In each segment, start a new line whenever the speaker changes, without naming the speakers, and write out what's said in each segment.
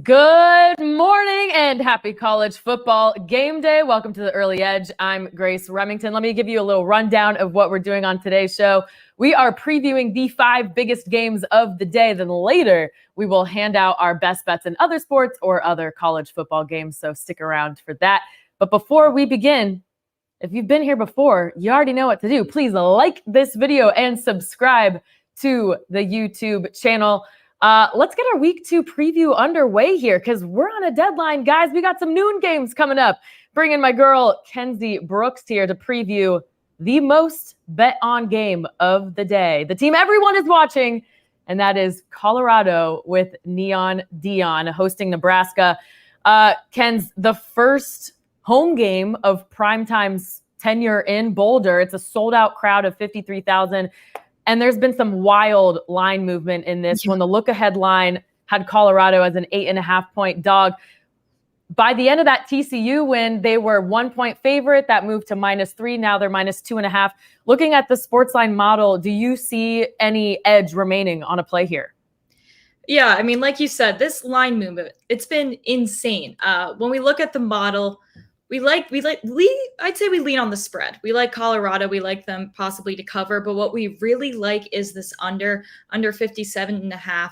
Good morning and happy college football game day. Welcome to the Early Edge. I'm Grace Remington. Let me give you a little rundown of what we're doing on today's show. We are previewing the 5 biggest games of the day. Then later, we will hand out our best bets in other sports or other college football games. So stick around for that. But before we begin, if you've been here before, you already know what to do. Please like this video and subscribe to the YouTube channel. Let's get our week 2 preview underway here because we're on a deadline, guys. We got some noon games coming up. Bringing my girl, Mackenzie Brooks, here to preview the most bet on game of the day. The team everyone is watching, and that is Colorado with Neon Dion hosting Nebraska. Ken's the first home game of Primetime's tenure in Boulder. It's a sold-out crowd of 53,000. And there's been some wild line movement in this when the look-ahead line had Colorado as an 8.5-point dog. By the end of that TCU win, they were 1-point favorite. That moved to -3. Now they're -2.5. Looking at the SportsLine model, do you see any edge remaining on a play here?
Yeah, I mean, like you said, this line movement, it's been insane. When we look at the model, I'd say we lean on the spread. We like Colorado. We like them possibly to cover, but what we really like is this under 57.5.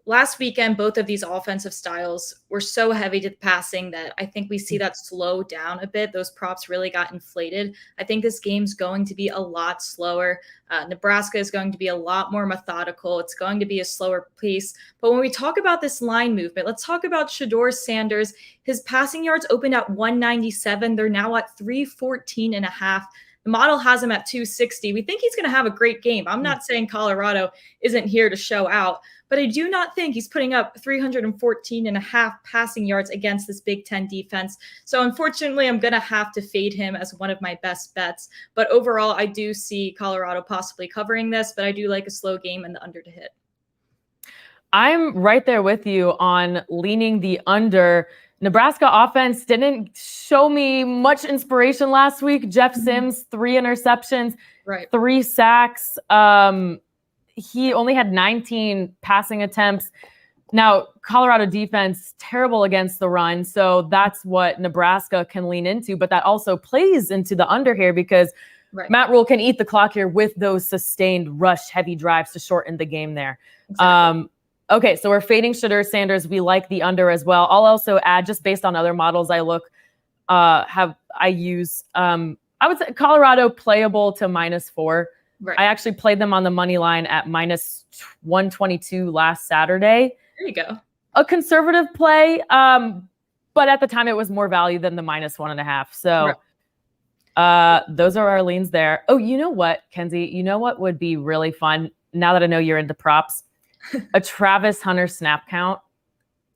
Last weekend, both of these offensive styles were so heavy to the passing that I think we see that slow down a bit. Those props really got inflated. I think this game's going to be a lot slower. Nebraska is going to be a lot more methodical. It's going to be a slower pace. But when we talk about this line movement, let's talk about Shedeur Sanders. His passing yards opened at 197. They're now at 314.5. The model has him at 260. We think he's going to have a great game. I'm not saying Colorado isn't here to show out, but I do not think he's putting up 314.5 passing yards against this Big Ten defense. So unfortunately, I'm going to have to fade him as one of my best bets. But overall, I do see Colorado possibly covering this, but I do like a slow game and the under to hit.
I'm right there with you on leaning the under. Nebraska offense didn't show me much inspiration last week. Jeff Sims, 3 interceptions, 3 sacks. He only had 19 passing attempts. Now, Colorado defense, terrible against the run. So that's what Nebraska can lean into. But that also plays into the under here because Matt Rule can eat the clock here with those sustained rush heavy drives to shorten the game there. Exactly. Okay, so we're fading Shedeur Sanders. We like the under as well. I'll also add, just based on other models I use, I would say Colorado playable to -4. I actually played them on the money line at -122 last Saturday.
There you go.
A conservative play, but at the time it was more value than the -1.5. So those are our leans there. Oh, you know what, Kenzie? You know what would be really fun now that I know you're into props? A Travis Hunter snap count.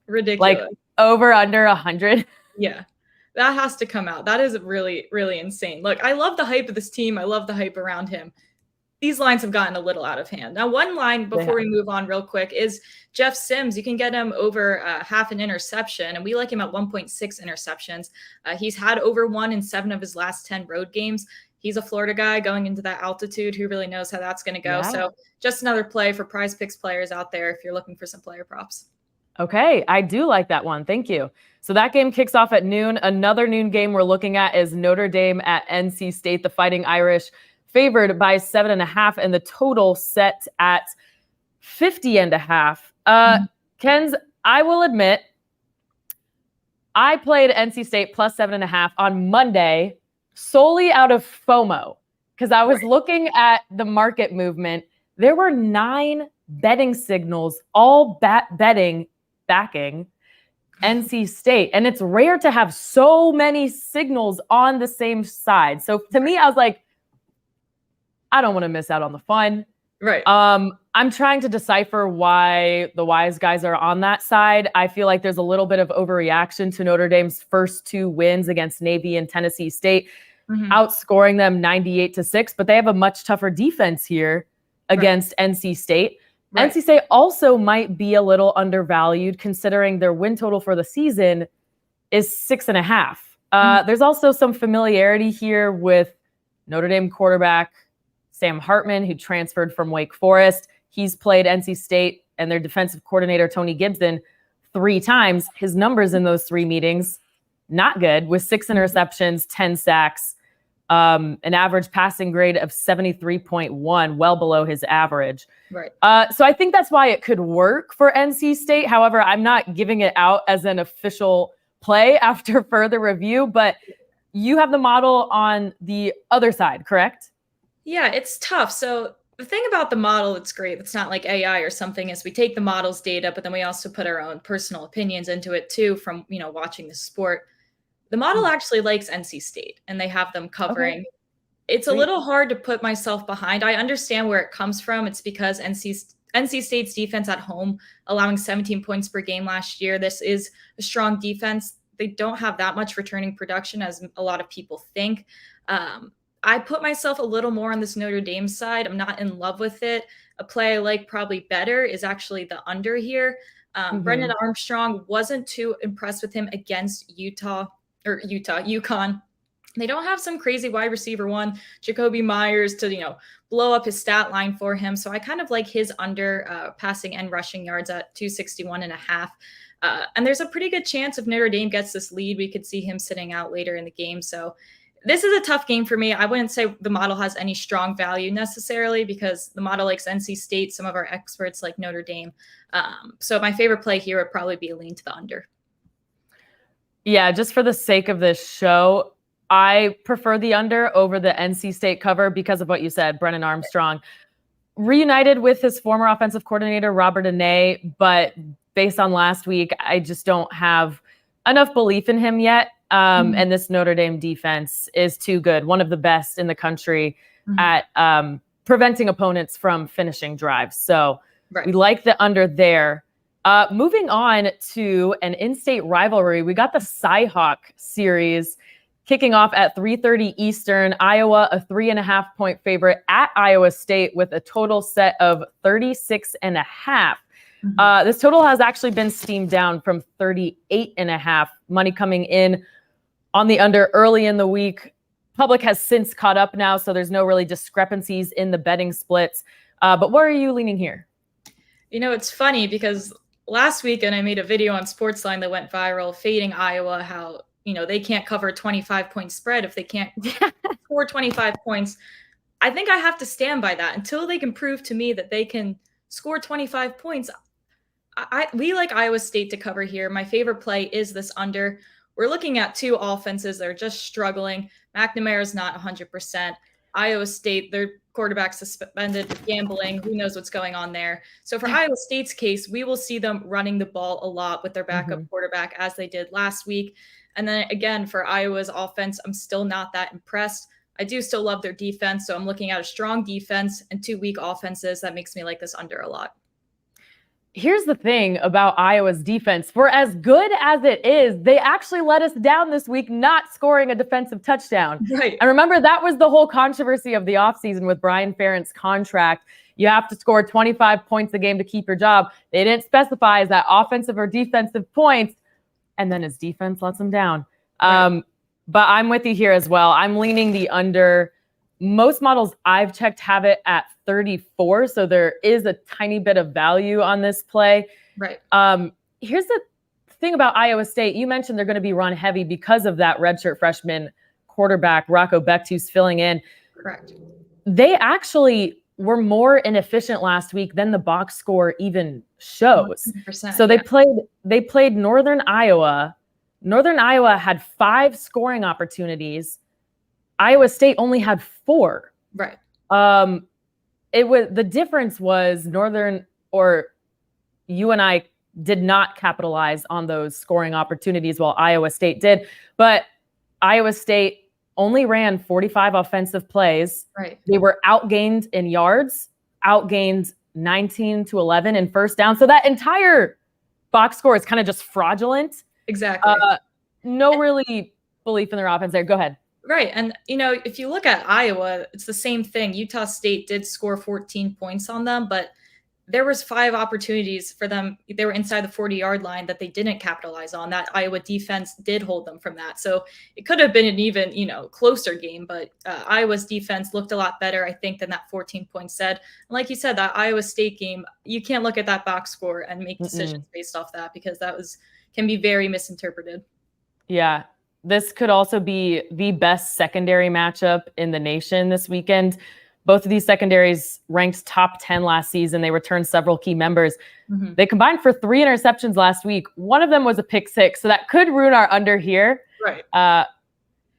Ridiculous.
Like over under 100.
Yeah, that has to come out. That is really, really insane. Look, I love the hype of this team. I love the hype around him. These lines have gotten a little out of hand. Now, one line before we move on real quick is Jeff Sims. You can get him over half an interception, and we like him at 1.6 interceptions. He's had over 1 in 7 of his last 10 road games. He's a Florida guy going into that altitude. Who really knows how that's going to go? Yeah. So just another play for Prize Picks players out there if you're looking for some player props.
Okay, I do like that one. Thank you. So that game kicks off at noon. Another noon game we're looking at is Notre Dame at NC State. The Fighting Irish favored by 7.5, and the total set at 50.5. Ken's, I will admit, I played NC State plus 7.5 on Monday solely out of FOMO because I was looking at the market movement. There were 9 betting signals, all backing NC State. And it's rare to have so many signals on the same side. So to me, I was like, I don't want to miss out on the fun.
Right.
I'm trying to decipher why the wise guys are on that side. I feel like there's a little bit of overreaction to Notre Dame's first 2 wins against Navy and Tennessee State, outscoring them 98-6, but they have a much tougher defense here against NC State. NC State also might be a little undervalued considering their win total for the season is 6.5. There's also some familiarity here with Notre Dame quarterback Sam Hartman, who transferred from Wake Forest. He's played NC State and their defensive coordinator, Tony Gibson, 3 times. His numbers in those 3 meetings, not good, with 6 interceptions, 10 sacks, an average passing grade of 73.1, well below his average.
Right.
So I think that's why it could work for NC State. However, I'm not giving it out as an official play after further review, but you have the model on the other side, correct?
Yeah, it's tough. So the thing about the model that's great, it's not like AI or something, is we take the model's data, but then we also put our own personal opinions into it too from, watching the sport. The model actually likes NC State and they have them covering.
Okay.
It's a little hard to put myself behind. I understand where it comes from. It's because NC State's defense at home, allowing 17 points per game last year. This is a strong defense. They don't have that much returning production as a lot of people think. I put myself a little more on this Notre Dame side. I'm not in love with it. A play I like probably better is actually the under here. Brendan Armstrong, wasn't too impressed with him against UConn. They don't have some crazy wide receiver one, Jacoby Myers, to, blow up his stat line for him. So I kind of like his under passing and rushing yards at 261.5. And there's a pretty good chance if Notre Dame gets this lead, we could see him sitting out later in the game. So this is a tough game for me. I wouldn't say the model has any strong value necessarily because the model likes NC State. Some of our experts like Notre Dame. So my favorite play here would probably be a lean to the under.
Yeah, just for the sake of this show, I prefer the under over the NC State cover because of what you said, Brennan Armstrong. Reunited with his former offensive coordinator, Robert Anae, but based on last week, I just don't have enough belief in him yet. And this Notre Dame defense is too good, one of the best in the country at preventing opponents from finishing drives. So we like the under there. Moving on to an in-state rivalry, we got the Cy-Hawk series kicking off at 3:30 Eastern. Iowa, a 3.5-point favorite at Iowa State with a total set of 36.5. This total has actually been steamed down from 38.5. Money coming in on the under early in the week. Public has since caught up now, so there's no really discrepancies in the betting splits. But where are you leaning here?
It's funny because last weekend I made a video on SportsLine that went viral, fading Iowa, how they can't cover a 25-point spread if they can't score 25 points. I think I have to stand by that until they can prove to me that they can score 25 points. We like Iowa State to cover here. My favorite play is this under. We're looking at 2 offenses that are just struggling. McNamara's not 100%. Iowa State, their quarterback suspended, gambling. Who knows what's going on there? So for Iowa State's case, we will see them running the ball a lot with their backup quarterback as they did last week. And then again, for Iowa's offense, I'm still not that impressed. I do still love their defense. So I'm looking at a strong defense and 2 weak offenses. That makes me like this under a lot.
Here's the thing about Iowa's defense. For as good as it is, they actually let us down this week, not scoring a defensive touchdown.
Right.
And remember, that was the whole controversy of the offseason with Brian Ferentz' contract. You have to score 25 points a game to keep your job. They didn't specify is that offensive or defensive points. And then his defense lets him down. Right. But I'm with you here as well. I'm leaning the under. Most models I've checked have it at 34, so there is a tiny bit of value on this play.
Right.
Here's the thing about Iowa State. You mentioned they're going to be run heavy because of that redshirt freshman quarterback, Rocco Becht, who's filling in.
Correct.
They actually were more inefficient last week than the box score even shows. So they played Northern Iowa. Northern Iowa had 5 scoring opportunities. Iowa State only had 4.
Right.
The difference was Northern, or UNI, did not capitalize on those scoring opportunities while Iowa State did. But Iowa State only ran 45 offensive plays.
Right.
They were outgained in yards, outgained 19-11 in first down. So that entire box score is kind of just fraudulent.
Exactly.
No really belief in their offense there. Go ahead.
Right. And, if you look at Iowa, it's the same thing. Utah State did score 14 points on them, but there was 5 opportunities for them. They were inside the 40-yard line that they didn't capitalize on. That Iowa defense did hold them from that. So it could have been an even, closer game, but Iowa's defense looked a lot better, I think, than that 14 points said. And like you said, that Iowa State game, you can't look at that box score and make decisions based off that, because can be very misinterpreted.
Yeah. This could also be the best secondary matchup in the nation this weekend. Both of these secondaries ranked top 10 last season. They returned several key members. They combined for 3 interceptions last week. One of them was a pick 6, so that could ruin our under here.
Right.
But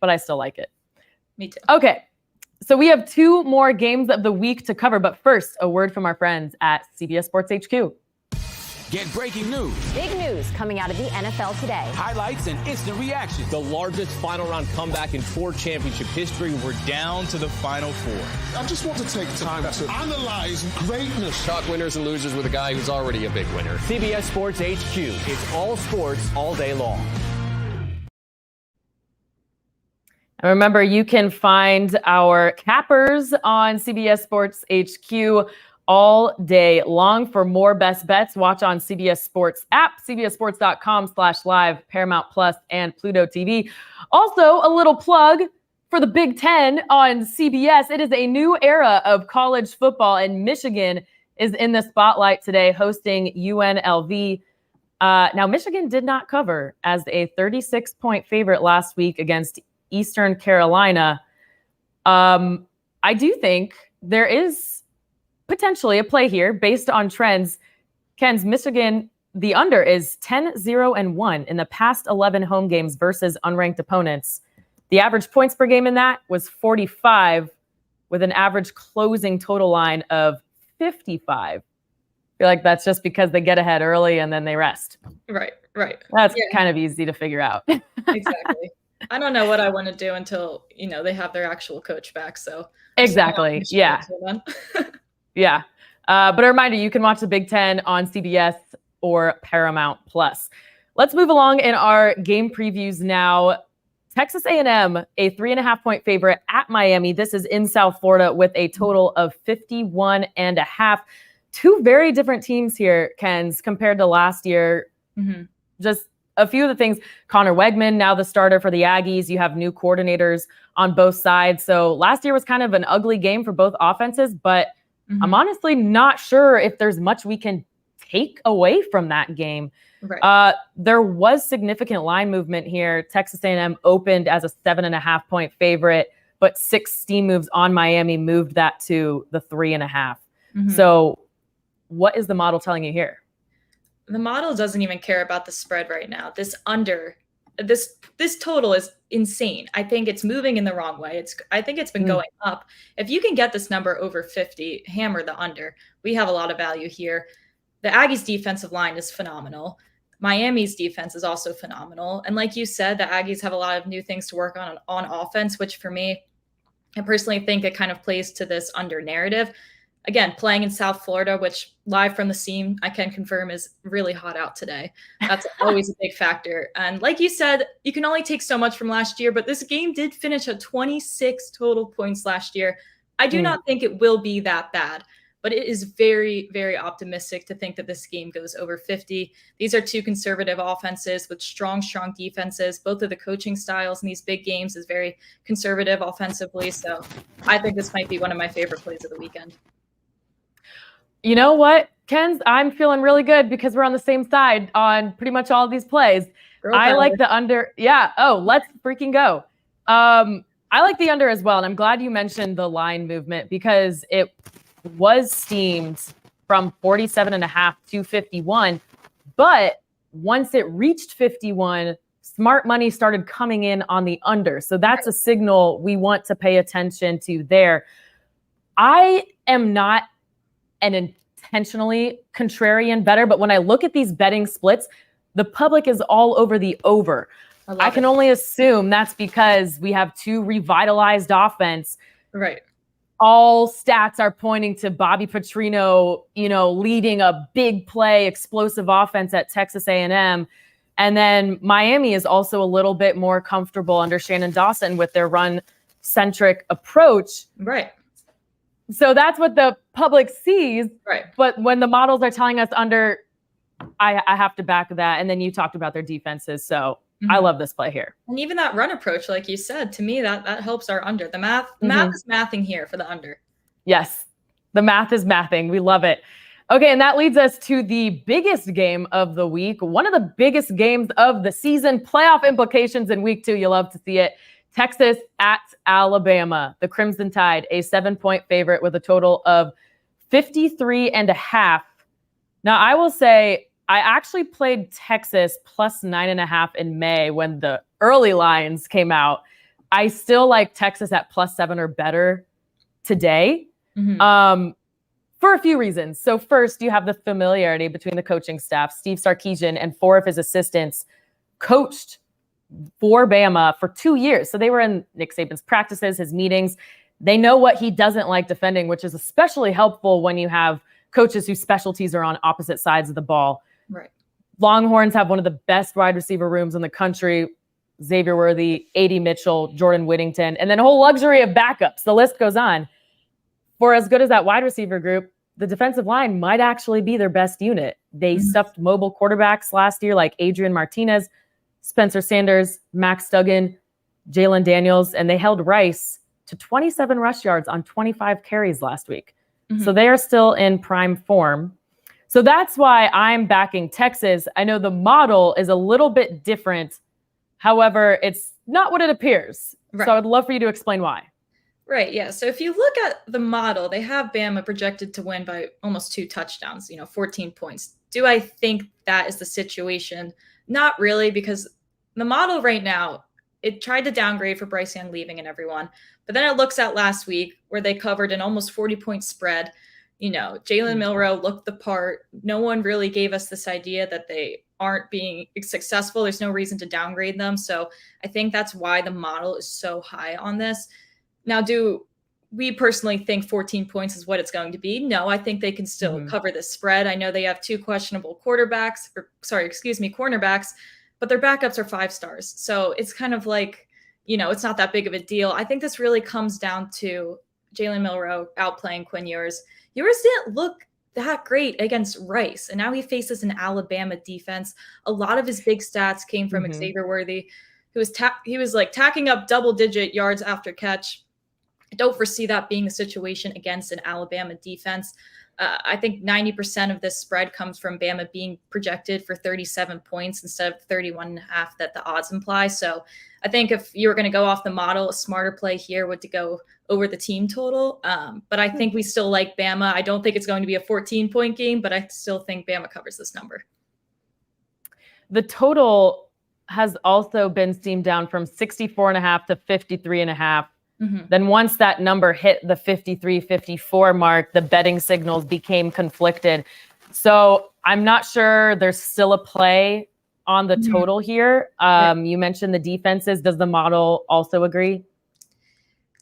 I still like it.
Me too.
Okay, so we have 2 more games of the week to cover. But first, a word from our friends at CBS Sports HQ.
Get breaking news.
Big news coming out of the NFL today.
Highlights and instant reactions.
The largest final round comeback in Tour championship history. We're down to the final 4.
I just want to take time to analyze greatness.
Talk winners and losers with a guy who's already a big winner.
CBS Sports HQ. It's all sports all day long.
And remember, you can find our cappers on CBS Sports HQ all day long. For more best bets, watch on CBS Sports app, cbssports.com/live, Paramount Plus, and Pluto TV. Also, a little plug for the Big Ten on CBS. It is a new era of college football, and Michigan is in the spotlight today, hosting UNLV. Now, Michigan did not cover as a 36-point favorite last week against Eastern Carolina. I do think there is potentially a play here based on trends. Ken's Michigan, the under is 10-0-1 in the past 11 home games versus unranked opponents. The average points per game in that was 45, with an average closing total line of 55. I feel like that's just because they get ahead early and then they rest.
Right.
That's kind of easy to figure out.
Exactly. I don't know what I want to do until, they have their actual coach back. So
exactly. Yeah. Yeah. But a reminder, you can watch the Big Ten on CBS or Paramount Plus. Let's move along in our game previews now. Texas A&M, a 3.5-point favorite at Miami. This is in South Florida with a total of 51.5. 2 very different teams here, Ken's, compared to last year. Just a few of the things. Connor Wegman, now the starter for the Aggies. You have new coordinators on both sides. So last year was kind of an ugly game for both offenses, but I'm honestly not sure if there's much we can take away from that game. Right. There was significant line movement here. Texas A&M opened as a 7.5-point favorite, but 6 steam moves on Miami moved that to the 3.5. So what is the model telling you here?
The model doesn't even care about the spread right now. This total is insane. I think it's moving in the wrong way. I think it's been going up. If you can get this number over 50, hammer the under. We have a lot of value here. The Aggies' defensive line is phenomenal. Miami's defense is also phenomenal. And like you said, the Aggies have a lot of new things to work on offense, which for me, I personally think it kind of plays to this under narrative. Again, playing in South Florida, which live from the scene, I can confirm is really hot out today. That's always a big factor. And like you said, you can only take so much from last year, but this game did finish at 26 total points last year. I do not think it will be that bad, but it is very, very optimistic to think that this game goes over 50. These are 2 conservative offenses with strong defenses. Both of the coaching styles in these big games is very conservative offensively. So I think this might be one of my favorite plays of the weekend.
You know what, Ken's? I'm feeling really good because we're on the same side on pretty much all of these plays. I like the under. Yeah. Oh, let's freaking go. I like the under as well. And I'm glad you mentioned the line movement because it was steamed from 47.5 to 51. But once it reached 51, smart money started coming in on the under. So that's a signal we want to pay attention to there. I am not an intentionally contrarian bettor, but when I look at these betting splits, the public is all over the over. I can only assume that's because we have 2 revitalized offense.
Right.
All stats are pointing to Bobby Petrino, leading a big play, explosive offense at Texas A&M. And then Miami is also a little bit more comfortable under Shannon Dawson with their run-centric approach.
Right.
So that's what the public sees.
Right.
But when the models are telling us under, I have to back that. And then you talked about their defenses. So I love this play here.
And even that run approach, like you said, to me, that helps our under. The math is mathing here for the under.
Yes. The math is mathing. We love it. Okay, and that leads us to the biggest game of the week, one of the biggest games of the season, playoff implications in week 2. You love to see it. Texas at Alabama. The Crimson Tide, a 7-point favorite with a total of 53.5. Now, I will say I actually played Texas plus 9.5 in May when the early lines came out. I still like Texas at plus 7 or better today. For a few reasons. So first, you have the familiarity between the coaching staff. Steve Sarkisian and 4 of his assistants coached for Bama for 2 years. So they were in Nick Saban's practices, his meetings. They know what he doesn't like defending, which is especially helpful when you have coaches whose specialties are on opposite sides of the ball.
Right.
Longhorns have one of the best wide receiver rooms in the country. Xavier Worthy, A.D. Mitchell, Jordan Whittington, and then a whole luxury of backups. The list goes on. For as good as that wide receiver group, the defensive line might actually be their best unit. They stuffed mobile quarterbacks last year like Adrian Martinez, Spencer Sanders, Max Duggan, Jalen Daniels, and they held Rice to 27 rush yards on 25 carries last week. So they are still in prime form. So that's why I'm backing Texas. I know the model is a little bit different. However, it's not what it appears. Right. So I would love for you to explain why.
Right, yeah. So if you look at the model, they have Bama projected to win by almost 2 touchdowns, 14 points. Do I think that is the situation? Not really, because the model right now, it tried to downgrade for Bryce Young leaving and everyone. But then it looks at last week where they covered an almost 40-point spread. Jalen Milroe looked the part. No one really gave us this idea that they aren't being successful. There's no reason to downgrade them. So I think that's why the model is so high on this. Now, do we personally think 14 points is what it's going to be? No, I think they can still cover this spread. I know they have 2 questionable cornerbacks, but their backups are 5 stars. So it's kind of like, it's not that big of a deal. I think this really comes down to Jalen Milroe outplaying Quinn Ewers. Ewers didn't look that great against Rice, and now he faces an Alabama defense. A lot of his big stats came from Xavier Worthy, who was he was like tacking up double-digit yards after catch. I don't foresee that being the situation against an Alabama defense. I think 90% of this spread comes from Bama being projected for 37 points instead of 31.5 that the odds imply. So I think if you were going to go off the model, a smarter play here would to go over the team total. But I think we still like Bama. I don't think it's going to be a 14-point game, but I still think Bama covers this number.
The total has also been steamed down from 64.5 to 53.5. Then once that number hit the 53, 54 mark, the betting signals became conflicted. So I'm not sure there's still a play on the total here. You mentioned the defenses. Does the model also agree?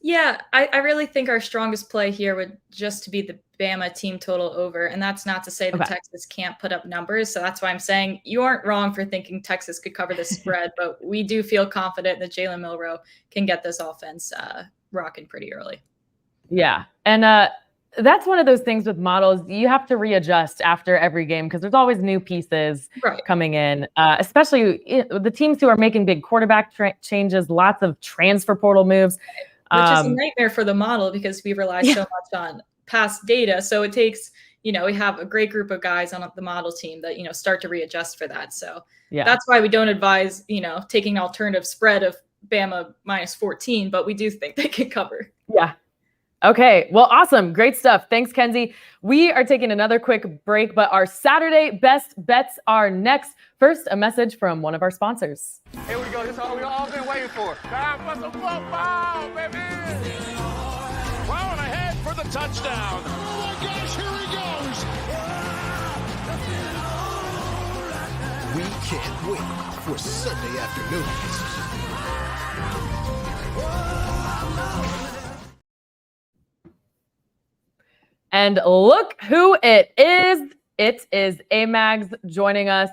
Yeah, I really think our strongest play here would just to be the Bama team total over. And that's not to say that Texas can't put up numbers. So that's why I'm saying you aren't wrong for thinking Texas could cover this spread, but we do feel confident that Jalen Milroe can get this offense rocking pretty early.
Yeah. And that's one of those things with models. You have to readjust after every game because there's always new pieces coming in, especially the teams who are making big quarterback changes, lots of transfer portal moves.
Which is a nightmare for the model because we rely so much on past data. So it takes, we have a great group of guys on the model team that, start to readjust for that. So that's why we don't advise, taking an alternative spread of Bama minus 14, but we do think they can cover.
Yeah. Okay. Well, awesome. Great stuff. Thanks, Kenzie. We are taking another quick break, but our Saturday best bets are next. First, a message from one of our sponsors.
Here we go. This is all we all been waiting for. Time for some football, baby. Plowing ahead for the touchdown.
Oh my gosh, here he goes.
We can't wait for Sunday afternoons.
And look who it is. It is Amags joining us.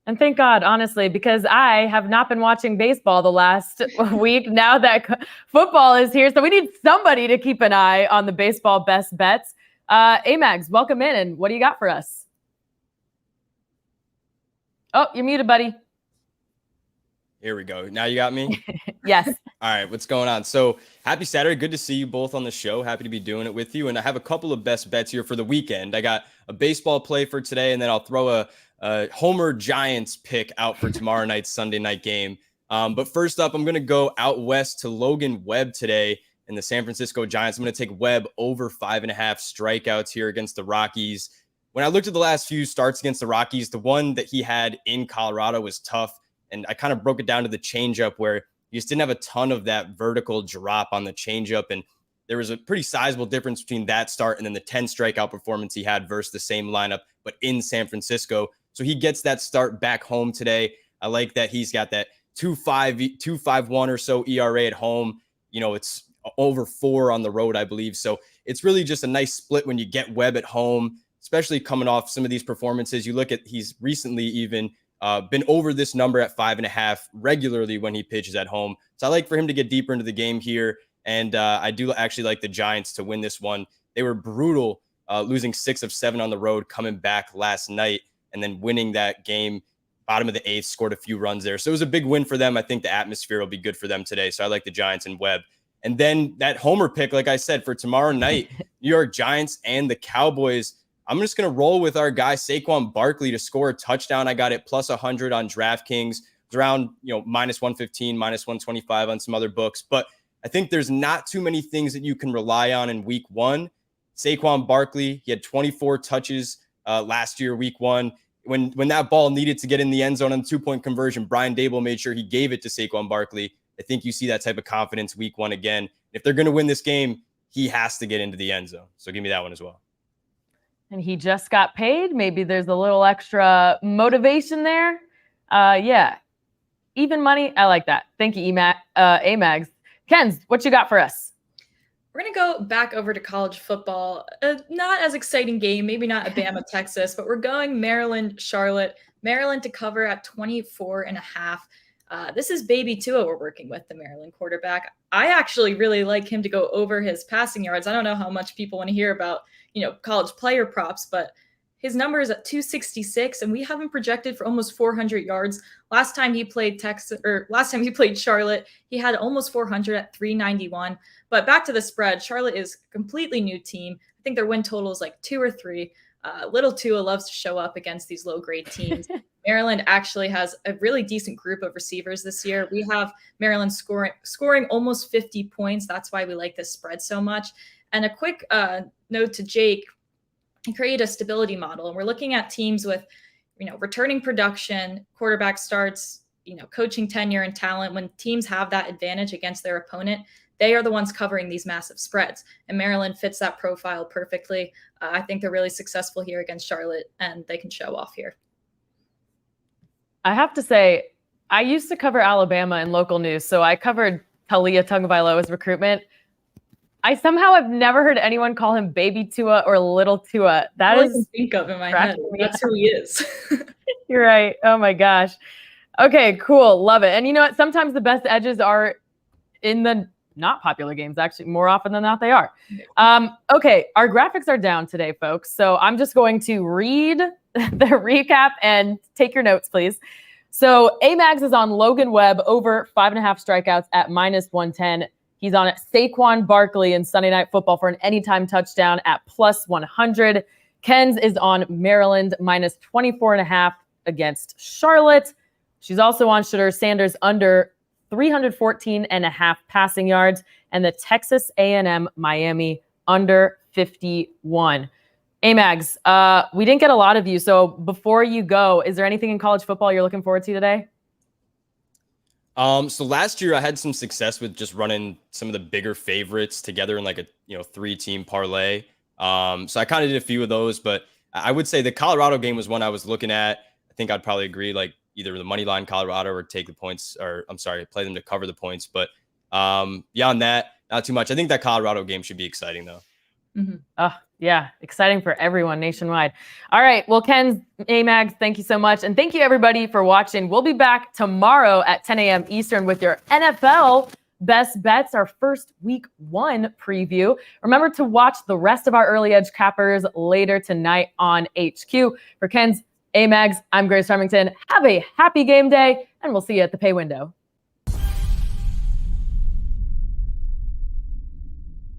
And thank God, honestly, because I have not been watching baseball the last week now that football is here. So we need somebody to keep an eye on the baseball best bets. Amags, welcome in. And what do you got for us? Oh, you're muted, buddy.
Here we go. Now you got me?
Yes.
All right. What's going on? So happy Saturday. Good to see you both on the show. Happy to be doing it with you. And I have a couple of best bets here for the weekend. I got a baseball play for today, and then I'll throw a Homer Giants pick out for tomorrow night's Sunday night game. But first up, I'm going to go out west to Logan Webb today in the San Francisco Giants. I'm going to take Webb over 5.5 strikeouts here against the Rockies. When I looked at the last few starts against the Rockies, the one that he had in Colorado was tough. And I kind of broke it down to the changeup where he just didn't have a ton of that vertical drop on the changeup. And there was a pretty sizable difference between that start and then the 10 strikeout performance he had versus the same lineup, but in San Francisco. So he gets that start back home today. I like that he's got that 2.51 or so ERA at home. You know, it's over 4 on the road, I believe. So it's really just a nice split when you get Webb at home, especially coming off some of these performances. You look at, he's recently even been over this number at 5.5 regularly when he pitches at home. So I like for him to get deeper into the game here. And I do actually like the Giants to win this one. They were brutal, losing 6 of 7 on the road, coming back last night and then winning that game. Bottom of the 8th, scored a few runs there. So it was a big win for them. I think the atmosphere will be good for them today. So I like the Giants and Webb. And then that Homer pick, like I said, for tomorrow night, New York Giants and the Cowboys. I'm just going to roll with our guy, Saquon Barkley, to score a touchdown. I got it plus 100 on DraftKings. It's around, minus 115, minus 125 on some other books. But I think there's not too many things that you can rely on in week 1. Saquon Barkley, he had 24 touches last year, week 1. When that ball needed to get in the end zone on the 2-point conversion, Brian Dable made sure he gave it to Saquon Barkley. I think you see that type of confidence week 1 again. If they're going to win this game, he has to get into the end zone. So give me that one as well.
And he just got paid. Maybe there's a little extra motivation there. Yeah. Even money. I like that. Thank you, Amags. Kenz, what you got for us?
We're going to go back over to college football. Not as exciting game, maybe not Alabama, Texas, but we're going Maryland, Charlotte. Maryland to cover at 24.5. This is baby Tua we're working with, the Maryland quarterback. I actually really like him to go over his passing yards. I don't know how much people want to hear about, college player props, but his number is at 266, and we have him projected for almost 400 yards. Last time he played Charlotte, he had almost 400 at 391. But back to the spread, Charlotte is a completely new team. I think their win total is like 2 or 3. Little Tua loves to show up against these low-grade teams. Maryland actually has a really decent group of receivers this year. We have Maryland scoring almost 50 points. That's why we like this spread so much. And a quick note to Jake, he created a stability model, and we're looking at teams with, returning production, quarterback starts, coaching tenure and talent. When teams have that advantage against their opponent, they are the ones covering these massive spreads. And Maryland fits that profile perfectly. I think they're really successful here against Charlotte, and they can show off here.
I have to say, I used to cover Alabama in local news. So I covered Talia Tagovailoa's recruitment. I somehow have never heard anyone call him Baby Tua or Little Tua. That
all
is
I can think of in my head. That's who he is.
You're right. Oh my gosh. Okay, cool. Love it. And you know what? Sometimes the best edges are in the not popular games, actually. More often than not, they are. Okay, our graphics are down today, folks. So I'm just going to read the recap and take your notes, please. So Amags is on Logan Webb over 5.5 strikeouts at minus 110. He's on Saquon Barkley in Sunday Night Football for an anytime touchdown at plus 100. Ken's is on Maryland minus 24.5 against Charlotte. She's also on Shedeur Sanders under 314.5 passing yards and the Texas A&M Miami under 51. Amags, we didn't get a lot of you. So before you go, is there anything in college football you're looking forward to today?
So last year I had some success with just running some of the bigger favorites together in like a 3-team parlay. So I kind of did a few of those, but I would say the Colorado game was one I was looking at. I think I'd probably agree, like either the money line Colorado or take the points, or play them to cover the points. But beyond that, not too much. I think that Colorado game should be exciting though.
Mm-hmm. Yeah, exciting for everyone nationwide. All right. Well, Ken, Amags, thank you so much. And thank you, everybody, for watching. We'll be back tomorrow at 10 a.m. Eastern with your NFL Best Bets, our first week 1 preview. Remember to watch the rest of our Early Edge Cappers later tonight on HQ. For Ken's, Amags, I'm Grace Remington. Have a happy game day, and we'll see you at the pay window.